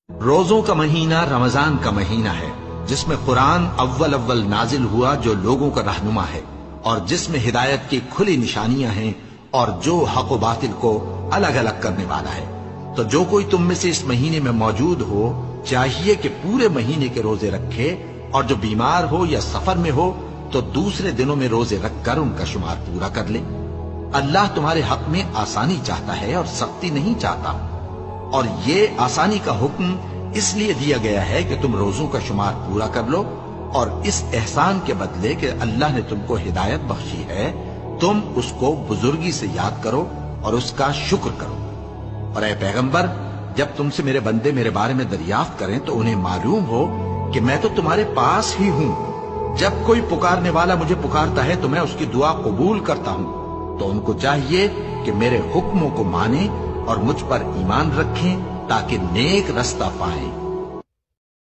روزوں کا مہینہ رمضان کا مہینہ ہے، جس میں قرآن اول نازل ہوا، جو لوگوں کا رہنما ہے اور جس میں ہدایت کی کھلی نشانیاں ہیں اور جو حق و باطل کو الگ الگ کرنے والا ہے۔ تو جو کوئی تم میں سے اس مہینے میں موجود ہو چاہیے کہ پورے مہینے کے روزے رکھے، اور جو بیمار ہو یا سفر میں ہو تو دوسرے دنوں میں روزے رکھ کر ان کا شمار پورا کر لے۔ اللہ تمہارے حق میں آسانی چاہتا ہے اور سختی نہیں چاہتا، اور یہ آسانی کا حکم اس لیے دیا گیا ہے کہ تم روزوں کا شمار پورا کر لو، اور اس احسان کے بدلے کہ اللہ نے تم کو ہدایت بخشی ہے تم اس کو بزرگی سے یاد کرو اور اس کا شکر کرو۔ اور اے پیغمبر، جب تم سے میرے بندے میرے بارے میں دریافت کریں تو انہیں معلوم ہو کہ میں تو تمہارے پاس ہی ہوں۔ جب کوئی پکارنے والا مجھے پکارتا ہے تو میں اس کی دعا قبول کرتا ہوں۔ تو ان کو چاہیے کہ میرے حکموں کو مانیں اور مجھ پر ایمان رکھیں تاکہ نیک رستہ پائیں۔